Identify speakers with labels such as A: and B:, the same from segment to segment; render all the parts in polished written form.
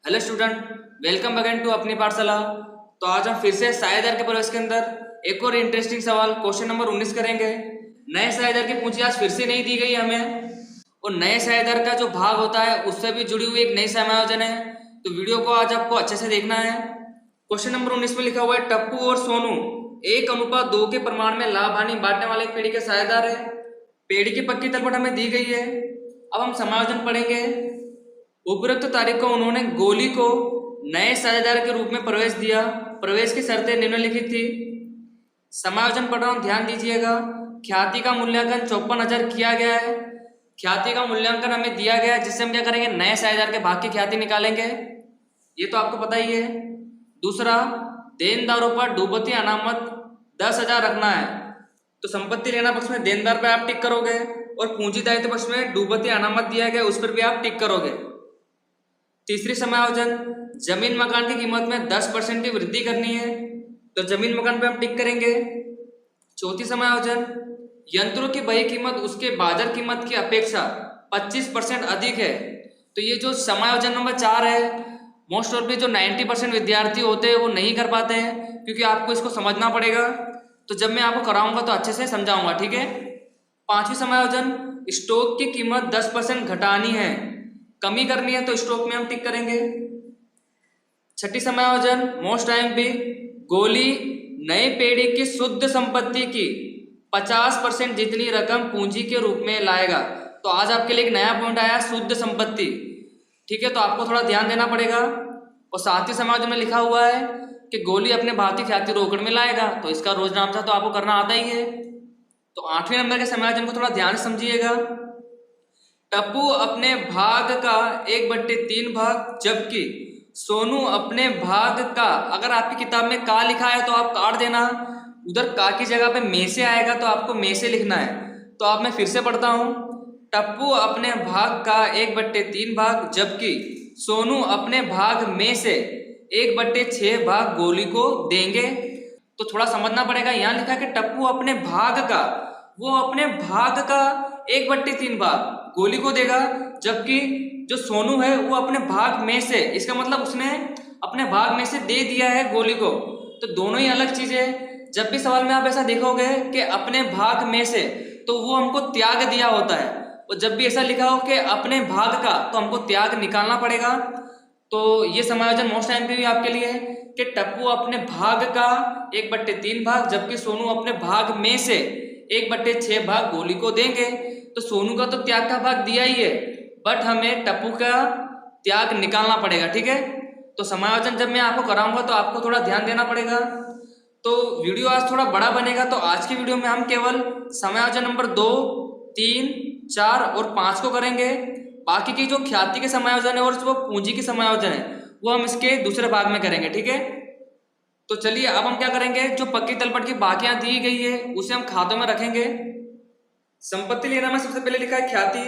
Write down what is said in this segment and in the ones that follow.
A: Hello student, welcome again to अपनी पाठशाला। तो आज हम फिर से सहायक के प्रवेश के अंदर एक और इंटरेस्टिंग सवाल क्वेश्चन नंबर 19 करेंगे। नए सहायक की पूंजी आज फिर से नहीं दी गई हमें, और नए सहायक का जो भाग होता है उससे भी जुड़ी हुई एक नई समायोजन है। तो वीडियो को आज आपको अच्छे से देखना है। क्वेश्चन नंबर 19 में लिखा हुआ है टप्पू और सोनू 1:2 के प्रमाण में लाभ हानि बांटने वाले एक पेड़ी के साझेदार है। पेड़ी की पक्की तलपट हमें दी गई है। अब हम समायोजन पढ़ेंगे। उपरोक्त तारीख को उन्होंने गोली को नए साझेदार के रूप में प्रवेश दिया। प्रवेश की शर्तें निम्नलिखित थी। समायोजन पढ़ रहा हूं, ध्यान दीजिएगा। ख्याति का मूल्यांकन 54,000 किया गया है। ख्याति का मूल्यांकन हमें दिया गया है, जिससे हम क्या करेंगे, नए साझेदार के भाग की ख्याति निकालेंगे। ये तो आपको पता ही है। दूसरा, देनदारों पर डूबती अनामत 10,000 रखना है। तो संपत्ति लेना पक्ष में देनदार पर आप टिक करोगे, और पूंजी दायित्व पक्ष में डूबती अनामत दिया गया उस पर भी आप टिक करोगे। तीसरी समायोजन, जमीन मकान की कीमत में 10% की वृद्धि करनी है, तो जमीन मकान पे हम टिक करेंगे। चौथी समायोजन, यंत्रों की बही कीमत उसके बाजार कीमत की अपेक्षा 25% अधिक है। तो ये जो समायोजन नंबर 4 है, मोस्ट ऑफ जो 90% विद्यार्थी होते हैं वो नहीं कर पाते हैं, क्योंकि आपको इसको समझना पड़ेगा। तो जब मैं आपको कराऊंगा तो अच्छे से समझाऊंगा, ठीक है। पांचवी समायोजन, स्टॉक की कीमत 10% घटानी है, कमी करनी है, तो स्टॉक में हम टिक करेंगे। छठी समायोजन, मोस्ट टाइम भी, गोली नई पेढ़ी की शुद्ध संपत्ति की 50% जितनी रकम पूंजी के रूप में लाएगा। तो आज आपके लिए एक नया पॉइंट आया, शुद्ध संपत्ति, ठीक है। तो आपको थोड़ा ध्यान देना पड़ेगा। और साथ ही समायोजन में लिखा हुआ है कि गोली अपने भाग की ख्याति रोकड़ में लाएगा, तो इसका रोज नाम था, तो आपको करना आता ही है। तो 8वें नंबर के समायोजन को थोड़ा ध्यान से समझिएगा। टप्पू अपने भाग का 1/3 भाग, जबकि सोनू अपने भाग का, अगर आपकी किताब में का लिखा है तो आप काट देना, उधर का की जगह पे में से आएगा तो आपको में से लिखना है। तो आप मैं फिर से पढ़ता हूं, टप्पू अपने भाग का 1/3 भाग, जबकि सोनू अपने भाग में से 1/6 भाग गोली को देंगे। तो थोड़ा समझना पड़ेगा। यहां लिखा है कि टप्पू अपने भाग का, वो अपने भाग का 1/3 भाग गोली को देगा, जबकि जो सोनू है वो अपने भाग में से, इसका मतलब उसने अपने भाग में से दे दिया है गोली को। तो दोनों ही अलग चीजें हैं। जब भी सवाल में आप ऐसा देखोगे कि अपने भाग में से, तो वो हमको त्याग दिया होता है। और जब भी ऐसा लिखा हो कि अपने भाग का, तो हमको त्याग निकालना पड़ेगा। तो ये समायोजन मोस्ट टाइम पे भी आपके लिए है कि टप्पू अपने भाग का 1/3 भाग, जबकि सोनू अपने भाग में से 1/6 भाग गोली को देंगे। तो सोनू का तो त्याग का भाग दिया ही है, बट हमें टप्पू का त्याग निकालना पड़ेगा, ठीक है। तो समायोजन जब मैं आपको कराऊंगा तो आपको थोड़ा ध्यान देना पड़ेगा। तो वीडियो आज थोड़ा बड़ा बनेगा, तो आज की वीडियो में हम केवल समायोजन नंबर 2, 3, 4 और 5 को करेंगे। बाकी की जो ख्याति के समायोजन है और जो पूंजी के समायोजन है वो हम इसके दूसरे भाग में करेंगे, ठीक है। तो चलिए अब हम क्या करेंगे, जो पक्की तलपट की बाकियां दी गई है उसे हम खातों में रखेंगे। संपत्ति लेना में सबसे पहले लिखा है ख्याति,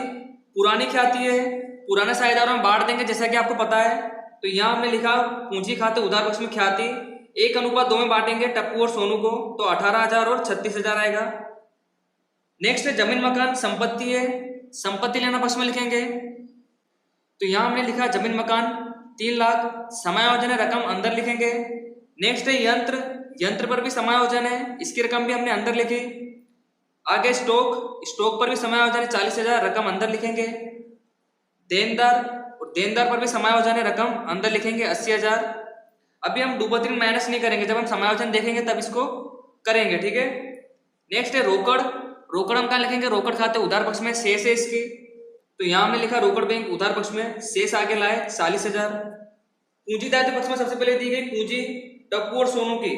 A: पुरानी ख्याति है, पुराने साझेदारों में बांट देंगे जैसा कि आपको पता है। तो यहाँ हमने लिखा पूंजी खाते उधार पक्ष में ख्याति 1:2 में बांटेंगे टप्पू और सोनू को, तो 18,000 और 36,000 आएगा। नेक्स्ट है जमीन मकान, संपत्ति है, संपत्ति लेना पक्ष में लिखेंगे। तो यहाँ हमने लिखा जमीन मकान 3 लाख, समायोजन है, रकम अंदर लिखेंगे। नेक्स्ट है यंत्र, यंत्र पर भी समायोजन है, इसकी रकम भी हमने अंदर लिखी। आगे स्टॉक, स्टॉक पर भी समायोजन है 40,000, रकम अंदर लिखेंगे। देनदार, और देनदार पर भी समायोजन है, रकम अंदर लिखेंगे 80,000। अभी हम डूबत ऋण माइनस नहीं करेंगे, जब हम समायोजन देखेंगे तब इसको करेंगे, ठीक है। नेक्स्ट है रोकड़, रोकड़ हम कहाँ लिखेंगे, रोकड़ खाते उधार पक्ष में, शेष है इसकी। तो यहाँ हमने लिखा रोकड़ बैंक उधार पक्ष में, शेष आगे लाए 40,000। पूंजी दायित्व पक्ष में सबसे पहले दी गई पूंजी टप्पू और सोनू की,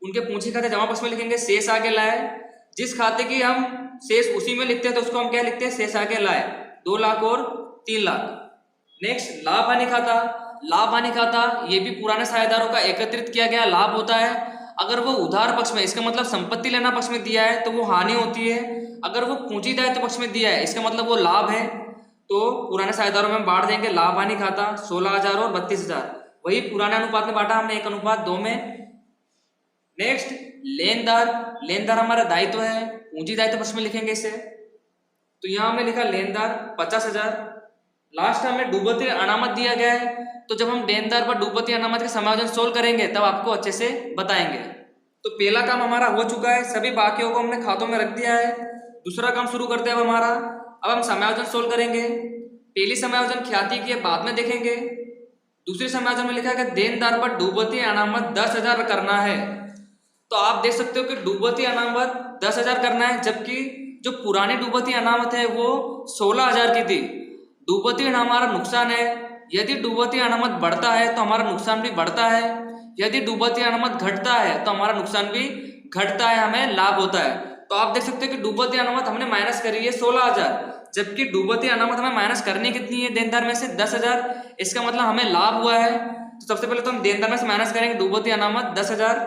A: उनके पूंजी खाते जमा पक्ष में लिखेंगे, शेष आगे लाए। जिस खाते की हम शेष उसी में लिखते हैं तो उसको हम क्या लिखते हैं, शेष आगे लाए, 2 लाख और 3 लाख। नेक्स्ट लाभ हानि खाता, लाभ हानि खाता ये भी पुराने साझेदारों का एकत्रित किया गया लाभ होता है। अगर वो उधार पक्ष में, इसका मतलब संपत्ति लेना पक्ष में दिया है तो वो हानि होती है। अगर वो पूंजी दायित्व पक्ष में दिया है इसका मतलब वो लाभ है। तो पुराने साझेदारों में हम बांट देंगे लाभ हानि खाता 16,000 और 32,000, वही पुराने अनुपात में बांटा हमने 1:2 में। नेक्स्ट लेनदार, लेनदार हमारा दायित्व है, पूंजी दायित्व पक्ष में लिखेंगे इसे। तो यहाँ हमने लिखा लेनदार 50,000, लास्ट हमें डूबती अनामत दिया गया है, तो जब हम देनदार पर डूबती अनामत के समायोजन सोल्व करेंगे तब आपको अच्छे से बताएंगे। तो पहला काम हमारा हो चुका है, सभी बाकियों को हमने खातों में रख दिया है। दूसरा काम शुरू करते हैं अब हमारा। अब हम समायोजन सोल्व करेंगे। पहली समायोजन ख्याति की है, बाद में देखेंगे। दूसरी समायोजन में लिखा है कि देनदार पर डूबती अनामत 10,000 करना है। तो आप देख सकते हो कि डूबती अनामत 10,000 करना है, जबकि जो पुरानी डूबती अनामत है वो 16,000 की थी। डूबती अनामत हमारा नुकसान है, यदि डूबती अनामत बढ़ता है तो हमारा नुकसान भी बढ़ता है, यदि डूबती अनामत घटता है तो हमारा नुकसान भी घटता है, हमें लाभ होता है। तो आप देख सकते हो कि डूबती अनामत हमने माइनस करी है 16,000, जबकि डूबती अनामत हमें माइनस करनी कितनी है देनदार में से 10,000। इसका मतलब हमें लाभ हुआ है। तो सबसे पहले तो हम देनदार में से माइनस करेंगे डूबती अनामत 10,000,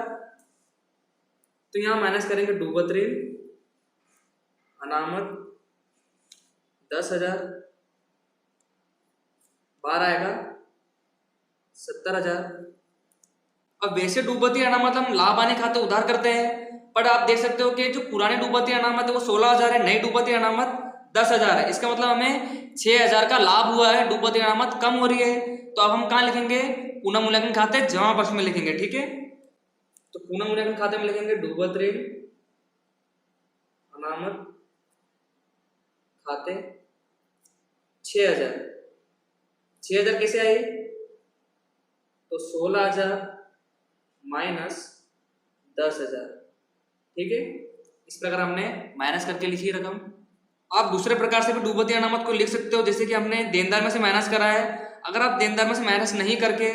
A: तो यहां माइनस करेंगे डूबती अनामत 10,000, बाहर आएगा 70,000। अब वैसे डूबती अनामत हम लाभ आने खाते उधार करते हैं, पर आप देख सकते हो कि जो पुरानी डूबती अनामत है वो 16,000 है, नई डूबती अनामत 10,000 है। इसका मतलब हमें 6,000 का लाभ हुआ है, डूबती अनामत कम हो रही है। तो अब हम कहाँ लिखेंगे, पुनः मूल्यांकन खाते जमा पक्ष में लिखेंगे, ठीक है। तो पुनः मूल्यांकन खाते में लिखेंगे डूबती अनामत खाते 6,000। 6,000 कैसे आई, तो 16,000 माइनस 10,000, ठीक है। इस प्रकार हमने माइनस करके लिखी रकम। आप दूसरे प्रकार से भी डूबती अनामत को लिख सकते हो, जैसे कि हमने देनदार में से माइनस करा है। अगर आप देनदार में से माइनस नहीं करके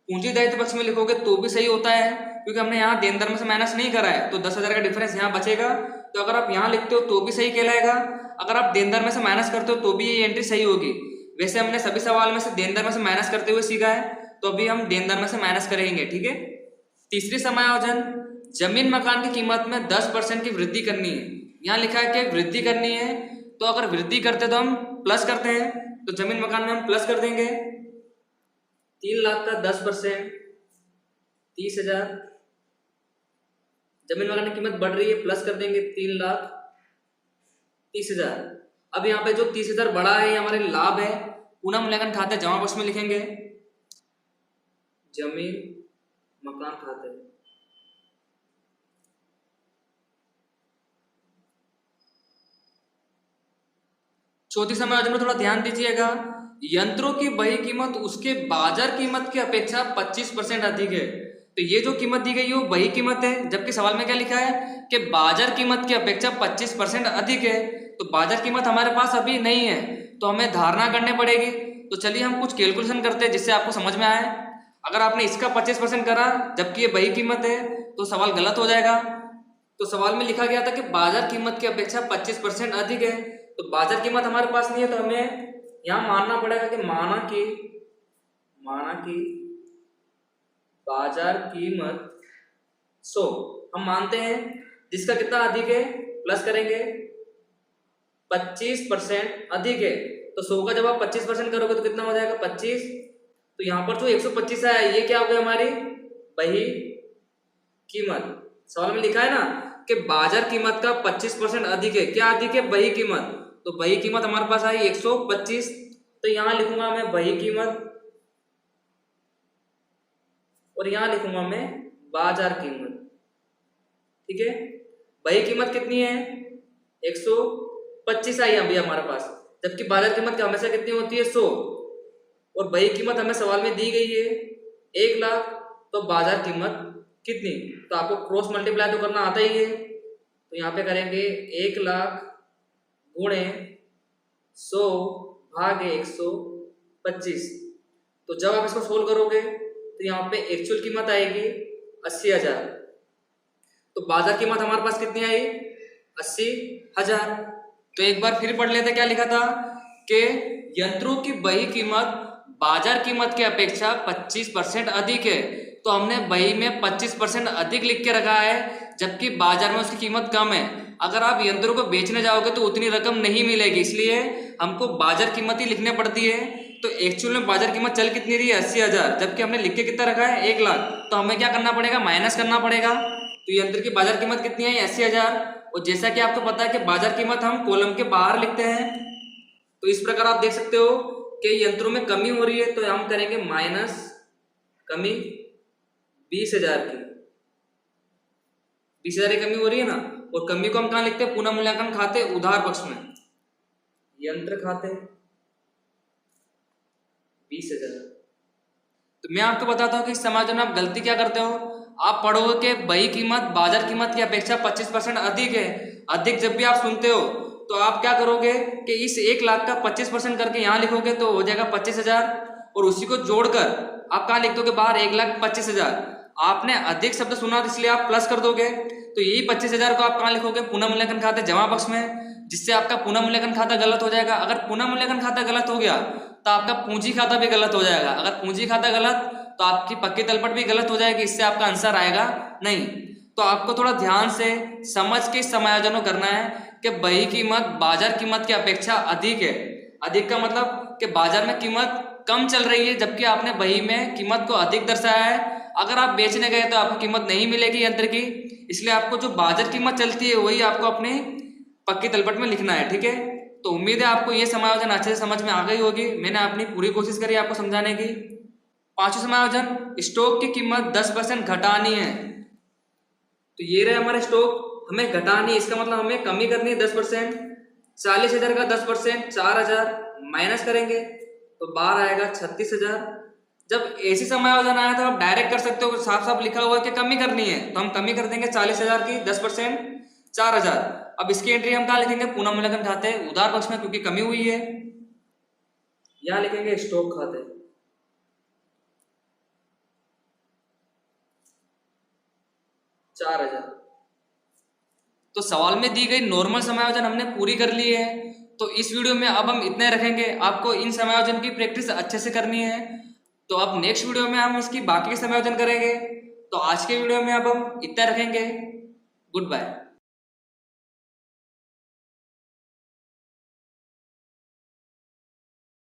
A: पूंजी दायित्व पक्ष में लिखोगे तो भी सही होता है, क्योंकि हमने यहाँ देनदार में से माइनस नहीं करा है, तो 10,000 का डिफरेंस यहाँ बचेगा। तो अगर आप यहाँ लिखते हो तो भी सही कहलाएगा, अगर आप देनदार में से माइनस करते हो तो भी ये एंट्री सही होगी। वैसे हमने सभी सवाल में से देनदार में से माइनस करते हुए सीखा है, तो अभी हम देनदार में से माइनस करेंगे, ठीक है। तीसरी समायोजन, जमीन मकान की कीमत में 10% की वृद्धि करनी है। यहाँ लिखा है कि वृद्धि करनी है, तो अगर वृद्धि करते तो हम प्लस करते हैं, तो जमीन मकान में हम प्लस कर देंगे। 3 लाख का 10% 30,000, जमीन मकान की कीमत बढ़ रही है, प्लस कर देंगे 3,30,000। अब यहाँ पे जो 30,000 बढ़ा है ये हमारे लाभ है। पुनः मूल्यांकन खाते जमा पक्ष में लिखेंगे जमीन मकान खाते। चौथी समायोजन में थोड़ा ध्यान दीजिएगा, यंत्रों की बही कीमत उसके बाजार कीमत की अपेक्षा 25% अधिक है। तो ये जो कीमत दी गई है वो बही कीमत है, जबकि सवाल में क्या लिखा है कि बाजार कीमत की अपेक्षा 25% अधिक है। तो बाजार कीमत हमारे पास अभी नहीं है, तो हमें धारणा करनी पड़ेगी। तो चलिए हम कुछ कैलकुलेशन करते हैं जिससे आपको समझ में आए। अगर आपने इसका 25% करा जबकि ये बही कीमत है तो सवाल गलत हो जाएगा। तो सवाल में लिखा गया था कि बाजार कीमत की अपेक्षा 25% अधिक है, तो बाजार कीमत हमारे पास नहीं है, तो हमें यहाँ मानना पड़ेगा कि माना कि बाजार कीमत 100 हम मानते हैं, जिसका कितना अधिक है प्लस करेंगे 25% अधिक है। तो 100 का जब आप 25% करोगे तो कितना हो जाएगा 25। तो यहाँ पर जो 125 है ये क्या हो गया हमारी बही कीमत। सवाल में लिखा है ना कि बाजार कीमत का 25% अधिक है, क्या अधिक है बही कीमत, तो बही कीमत हमारे पास आई 125। तो यहां लिखूंगा मैं बही कीमत और यहां लिखूंगा मैं बाजार कीमत, ठीक है। बही कीमत कितनी है 125 आई अभी हमारे पास, जबकि बाजार कीमत हमेशा कितनी होती है 100, और बही कीमत हमें सवाल में दी गई है 1 लाख, तो बाजार कीमत कितनी, तो आपको क्रॉस मल्टीप्लाई तो करना आता ही है। तो यहाँ पे करेंगे 1 लाख गुणे 100 भागे 125। तो जब आप इसको सोल्व करोगे तो यहाँ पे एक्चुअल कीमत आएगी 80,000। तो बाजार कीमत हमारे पास कितनी आई 80,000। तो एक बार फिर पढ़ लेते क्या लिखा था कि यंत्रों की बही कीमत बाजार कीमत की अपेक्षा 25% अधिक है। तो हमने बही में 25% अधिक लिख के रखा है, जबकि बाजार में उसकी कीमत कम है। अगर आप यंत्रों को बेचने जाओगे तो उतनी रकम नहीं मिलेगी, इसलिए हमको बाजार कीमत ही लिखनी पड़ती है। तो एक्चुअल में बाजार कीमत चल कितनी रही है 80,000, जबकि हमने लिख के कितना रखा है 1 लाख। तो हमें क्या करना पड़ेगा माइनस करना पड़ेगा। तो यंत्र की बाजार कीमत कितनी है 80,000, और जैसा कि आपको पता है कि बाजार कीमत हम कॉलम के बाहर लिखते हैं। तो इस प्रकार आप देख सकते हो के यंत्रों में कमी हो रही है, तो हम करेंगे माइनस कमी 20,000 की। 20,000 की कमी हो रही है ना, और कमी को हम कहाँ लिखते हैं? पुनः मूल्यांकन खाते उधार पक्ष में, यंत्र खाते 20,000। तो मैं आपको बताता हूँ कि इस समायोजन में आप गलती क्या करते हो। आप पढ़ोगे कि बही कीमत बाजार कीमत की अपेक्षा 25% अधिक है। अधिक जब भी आप सुनते हो तो आप क्या करोगे कि इस 1 लाख का 25% करके यहाँ लिखोगे तो हो जाएगा 25,000, और उसी को जोड़कर आप कहाँ लिख दोगे? बाहर 1,25,000। आपने अधिक शब्द सुना इसलिए आप प्लस कर दोगे, तो यही 25,000 को आप कहाँ लिखोगे? पुनः मूल्यांकन खाते जमा पक्ष में, जिससे आपका पुनः मूल्यांकन खाता गलत हो जाएगा। अगर पुनः मूल्यांकन खाता गलत हो गया तो आपका पूंजी खाता भी गलत हो जाएगा। अगर पूंजी खाता गलत तो आपकी पक्की तलपट भी गलत हो जाएगी, इससे आपका आंसर आएगा नहीं। तो आपको थोड़ा ध्यान से समझ के समायोजन को करना है कि बही कीमत बाजार कीमत की अपेक्षा अधिक है। अधिक का मतलब कि बाजार में कीमत कम चल रही है, जबकि आपने बही में कीमत को अधिक दर्शाया है। अगर आप बेचने गए तो आपको कीमत नहीं मिलेगी यंत्र की, इसलिए आपको जो बाजार कीमत चलती है वही आपको अपने पक्की तलपट में लिखना है, ठीक है। तो उम्मीद है आपको ये समायोजन अच्छे से समझ में आ गई होगी। मैंने अपनी पूरी कोशिश करी आपको समझाने की। पांचवा समायोजन, स्टॉक की कीमत 10% घटानी है। तो ये रहे हमारे स्टॉक, हमें घटानी है, इसका मतलब हमें कमी करनी है 10%। 40,000 का 10% 4,000 माइनस करेंगे तो बाहर आएगा 36,000। जब ऐसी समायोजन आया तो आप डायरेक्ट कर सकते हो, साफ साफ लिखा हुआ है कि कमी करनी है, तो हम कमी कर देंगे 40,000 की 10% 4,000। अब इसकी एंट्री हम कहाँ लिखेंगे? पुनः मूल्यांकन खाते उधार पक्ष में, क्योंकि कमी हुई है। यहां लिखेंगे स्टॉक खाते 4,000। तो सवाल में दी गई नॉर्मल समायोजन हमने पूरी कर ली है। तो इस वीडियो में अब हम इतने रखेंगे, आपको इन समायोजन की प्रैक्टिस अच्छे से करनी है। तो अब नेक्स्ट वीडियो में हम इसकी बाकी के समायोजन करेंगे। तो आज के वीडियो में अब हम इतना रखेंगे। Good bye.